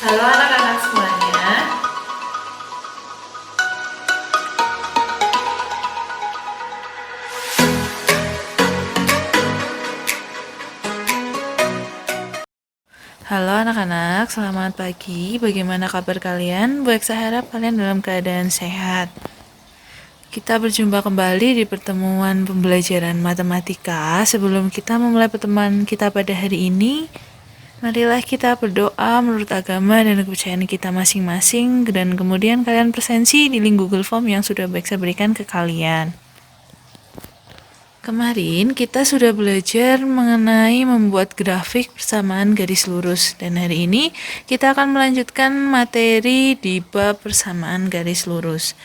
Halo anak-anak semuanya. Halo anak-anak, selamat pagi. Bagaimana kabar kalian? Saya harap kalian dalam keadaan sehat. Kita berjumpa kembali di pertemuan pembelajaran matematika. Sebelum kita memulai pertemuan kita pada hari ini, marilah kita berdoa menurut agama dan kepercayaan kita masing-masing, dan kemudian kalian presensi di link Google Form yang sudah saya berikan ke kalian. Kemarin kita sudah belajar mengenai membuat grafik persamaan garis lurus, dan hari ini kita akan melanjutkan materi di bab persamaan garis lurus.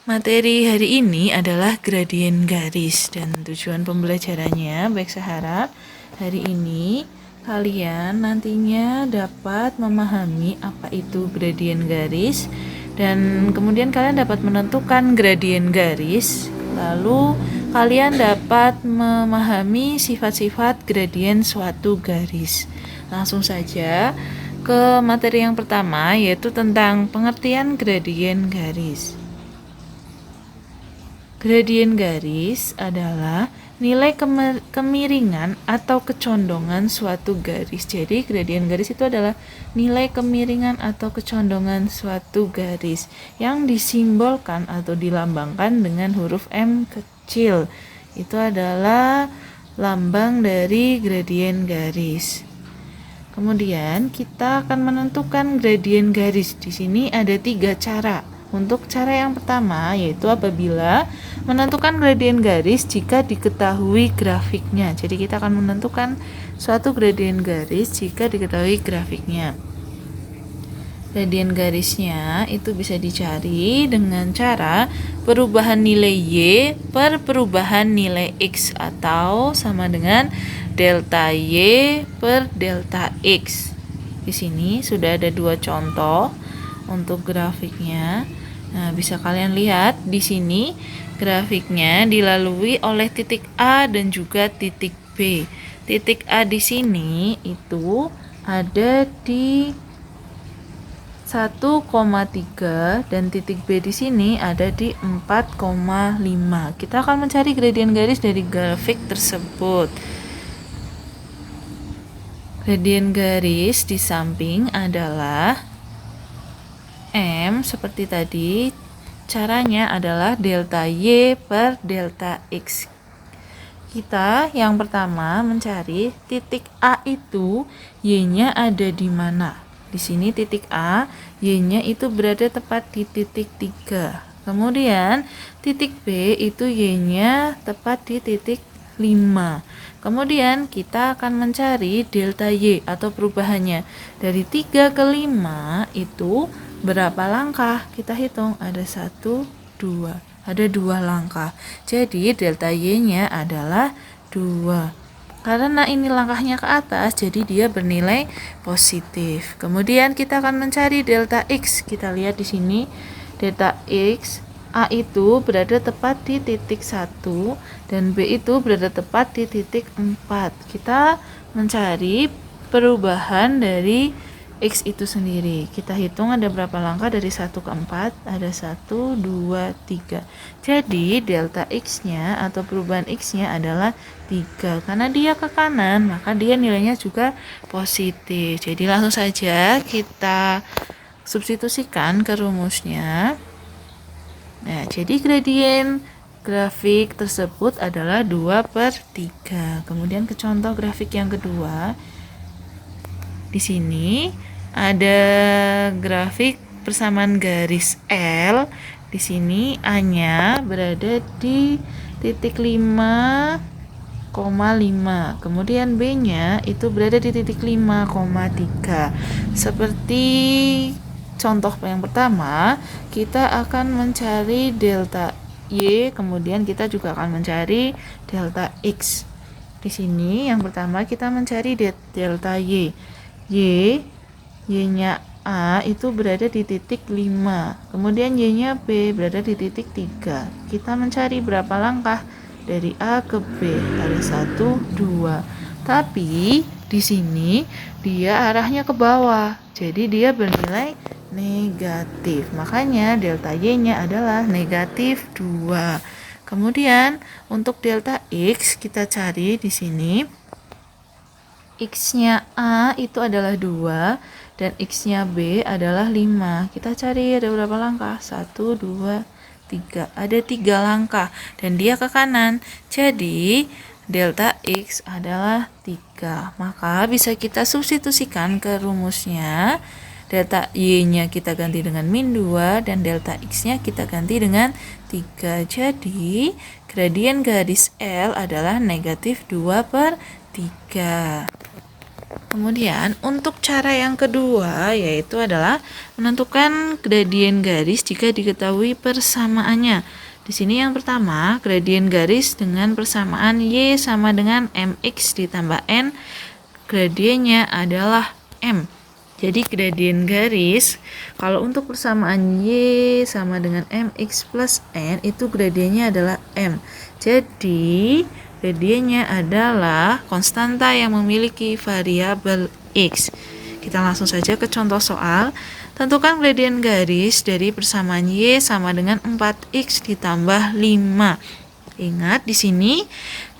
Materi hari ini adalah gradien garis, dan tujuan pembelajarannya saya harap hari ini kalian nantinya dapat memahami apa itu gradien garis, dan kemudian kalian dapat menentukan gradien garis. Lalu kalian dapat memahami sifat-sifat gradien suatu garis. Langsung saja ke materi yang pertama, yaitu tentang pengertian gradien garis. Gradien garis adalah nilai kemiringan atau kecondongan suatu garis. Jadi gradien garis itu adalah nilai kemiringan atau kecondongan suatu garis yang disimbolkan atau dilambangkan dengan huruf M kecil. Itu adalah lambang dari gradien garis. Kemudian kita akan menentukan gradien garis. Di sini ada 3 cara. Untuk cara yang pertama, yaitu apabila menentukan gradien garis jika diketahui grafiknya. Jadi kita akan menentukan suatu gradien garis jika diketahui grafiknya. Gradien garisnya itu bisa dicari dengan cara perubahan nilai Y per perubahan nilai X, atau sama dengan delta Y per delta X. Di sini sudah ada 2 contoh untuk grafiknya. Nah, bisa kalian lihat di sini grafiknya dilalui oleh titik A dan juga titik B. Titik A di sini itu ada di 1,3 dan titik B di sini ada di 4,5. Kita akan mencari gradien garis dari grafik tersebut. Gradien garis di samping adalah M seperti tadi. Caranya adalah delta Y per delta X. Kita yang pertama mencari titik A itu Y-nya ada di mana. Di sini titik A, Y-nya itu berada tepat di titik 3. Kemudian titik B itu Y-nya tepat di titik 5. Kemudian kita akan mencari delta Y atau perubahannya. Dari 3 ke 5 itu berapa langkah? Kita hitung, ada 1, 2. Ada 2 langkah. Jadi delta Y-nya adalah 2. Karena ini langkahnya ke atas, jadi dia bernilai positif. Kemudian kita akan mencari delta X. Kita lihat di sini, delta X, A itu berada tepat di titik 1 dan B itu berada tepat di titik 4. Kita mencari perubahan dari X itu sendiri. Kita hitung ada berapa langkah dari 1 ke 4, ada 1, 2, 3. Jadi delta X-nya atau perubahan X-nya adalah 3. Karena dia ke kanan, maka dia nilainya juga positif. Jadi langsung saja kita substitusikan ke rumusnya. Nah, jadi gradien grafik tersebut adalah 2/3. Kemudian ke contoh grafik yang kedua. Di sini ada grafik persamaan garis L. Di sini A-nya berada di titik 5,5. Kemudian B-nya itu berada di titik 5,3. Seperti contoh yang pertama, kita akan mencari delta Y, kemudian kita juga akan mencari delta X. Di sini yang pertama kita mencari delta Y. Y-nya A itu berada di titik 5. Kemudian Y-nya B berada di titik 3. Kita mencari berapa langkah dari A ke B? Ada 1, 2. Tapi Di sini dia arahnya ke bawah, jadi dia bernilai negatif. Makanya delta Y-nya adalah negatif 2. Kemudian untuk delta X kita cari di sini. X-nya A itu adalah 2 dan X-nya B adalah 5. Kita cari ada berapa langkah? 1, 2, 3. Ada 3 langkah dan dia ke kanan. Jadi delta X adalah 3. Maka bisa kita substitusikan ke rumusnya. Delta Y-nya kita ganti dengan min 2 dan delta X-nya kita ganti dengan 3. Jadi gradien garis L adalah negatif 2/3. Kemudian untuk cara yang kedua yaitu adalah menentukan gradien garis jika diketahui persamaannya. Di sini yang pertama, gradien garis dengan persamaan Y sama dengan MX ditambah N, gradiennya adalah M. Jadi gradien garis, kalau untuk persamaan Y sama dengan MX plus N, itu gradiennya adalah M. Jadi gradiennya adalah konstanta yang memiliki variabel X. Kita langsung saja ke contoh soal. Tentukan gradien garis dari persamaan Y sama dengan 4X ditambah 5. Ingat di sini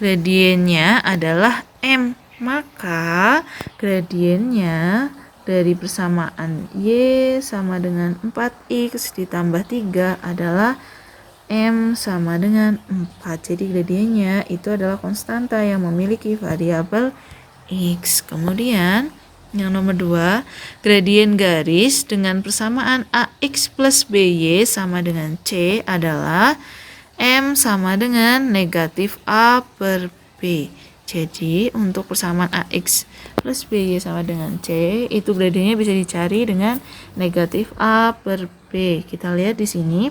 gradiennya adalah M. Maka gradiennya dari persamaan Y sama dengan 4X ditambah 3 adalah M sama dengan 4. Jadi gradiennya itu adalah konstanta yang memiliki variabel X. Kemudian yang nomor 2, gradien garis dengan persamaan AX plus BY sama dengan C adalah M sama dengan negatif A per B. Jadi untuk persamaan AX plus BY sama dengan C, itu gradiennya bisa dicari dengan negatif A per B. Kita lihat di sini,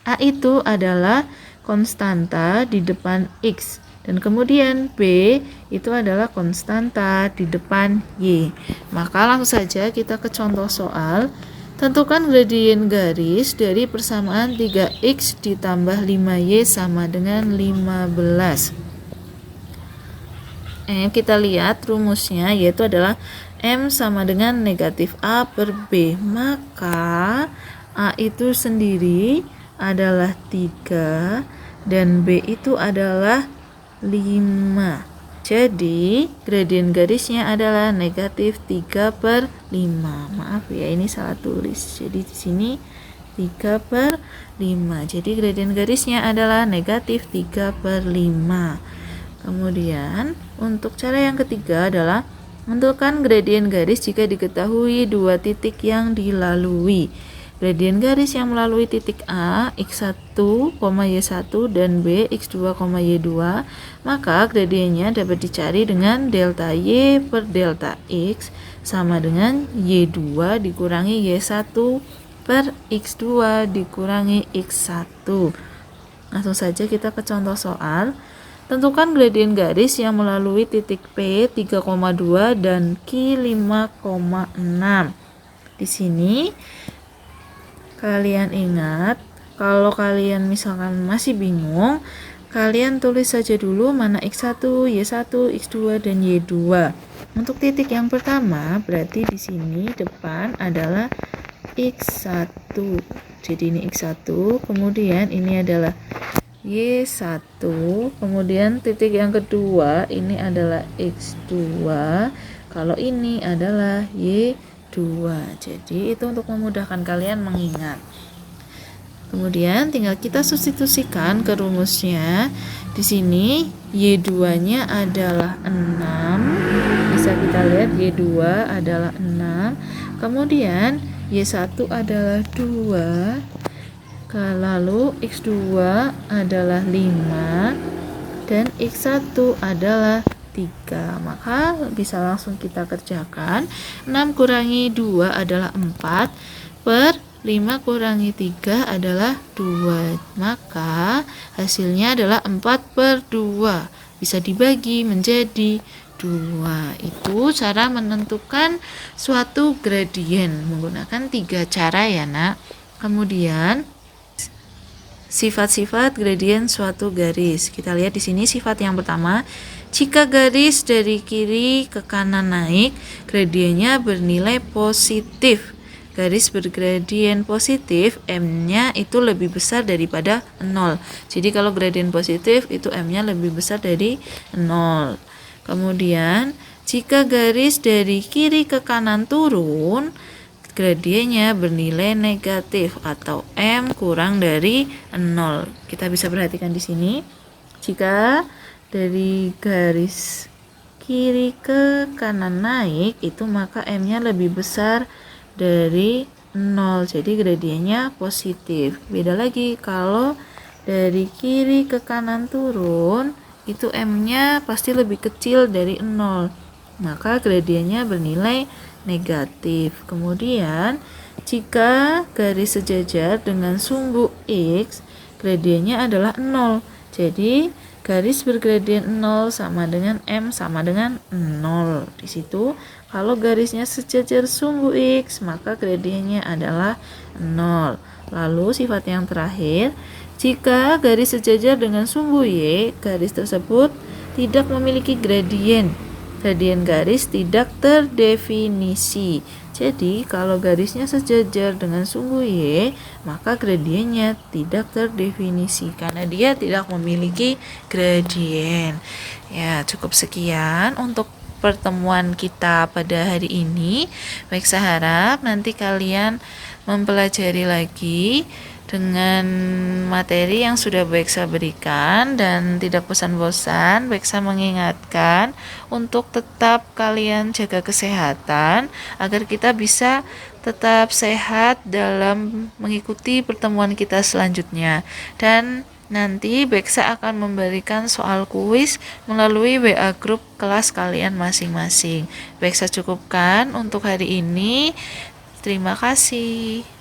A itu adalah konstanta di depan X. Dan kemudian B itu adalah konstanta di depan Y. Maka langsung saja kita ke contoh soal. Tentukan gradien garis dari persamaan 3X ditambah 5Y sama dengan 15. Kita lihat rumusnya yaitu adalah M sama dengan negatif A per B. Maka A itu sendiri adalah 3 dan B itu adalah 5. Jadi gradien garisnya adalah negatif 3/5. Maaf ya, ini salah tulis. Jadi di sini 3/5. Jadi gradien garisnya adalah negatif 3/5. Kemudian untuk cara yang ketiga adalah menentukan gradien garis jika diketahui dua titik yang dilalui. Gradien garis yang melalui titik A, X1, Y1 dan B, X2, Y2, maka gradiennya dapat dicari dengan delta Y per delta X sama dengan Y2 dikurangi Y1 per X2 dikurangi X1. Langsung saja kita ke contoh soal. Tentukan gradien garis yang melalui titik P 3,2 dan Q 5,6. Di sini kalian ingat, kalau kalian misalkan masih bingung, kalian tulis saja dulu mana X1, Y1, X2 dan Y2. Untuk titik yang pertama, berarti di sini depan adalah X1. Jadi ini X1, kemudian ini adalah Y1, kemudian titik yang kedua ini adalah X2, kalau ini adalah Y2. Jadi itu untuk memudahkan kalian mengingat. Kemudian tinggal kita substitusikan ke rumusnya. Di sini Y2-nya adalah 6. Bisa kita lihat Y2 adalah 6. Kemudian Y1 adalah 2. Lalu X2 adalah 5 dan X1 adalah 3. Maka bisa langsung kita kerjakan. 6 kurangi 2 adalah 4 per 5 kurangi 3 adalah 2. Maka hasilnya adalah 4/2. Bisa dibagi menjadi 2. Itu cara menentukan suatu gradien menggunakan 3 cara ya nak. Kemudian sifat-sifat gradien suatu garis. Kita lihat di sini sifat yang pertama, Jika garis dari kiri ke kanan naik, gradiennya bernilai positif. Garis bergradien positif, M-nya itu lebih besar daripada 0. Jadi kalau gradien positif itu M-nya lebih besar dari 0. Kemudian, jika garis dari kiri ke kanan turun, gradiennya bernilai negatif atau M kurang dari 0. Kita bisa perhatikan di sini. Jika dari garis kiri ke kanan naik itu maka M-nya lebih besar dari 0. Jadi gradiennya positif. Beda lagi kalau dari kiri ke kanan turun itu M-nya pasti lebih kecil dari 0. Maka gradiennya bernilai negatif. Kemudian jika garis sejajar dengan sumbu X, gradiennya adalah 0. Jadi garis bergradien 0 sama dengan M sama dengan 0. Di situ kalau garisnya sejajar sumbu X, maka gradiennya adalah 0. Lalu sifat yang terakhir, jika garis sejajar dengan sumbu Y, garis tersebut tidak memiliki gradien. Gradien garis tidak terdefinisi. Jadi, kalau garisnya sejajar dengan sumbu Y, maka gradiennya tidak terdefinisi karena dia tidak memiliki gradien. Ya, cukup sekian untuk pertemuan kita pada hari ini. Baik, saya harap nanti kalian mempelajari lagi dengan materi yang sudah Beksa berikan dan tidak bosan-bosan. Beksa mengingatkan untuk tetap kalian jaga kesehatan agar kita bisa tetap sehat dalam mengikuti pertemuan kita selanjutnya. Dan nanti Beksa akan memberikan soal kuis melalui WA grup kelas kalian masing-masing. Beksa cukupkan untuk hari ini. Terima kasih.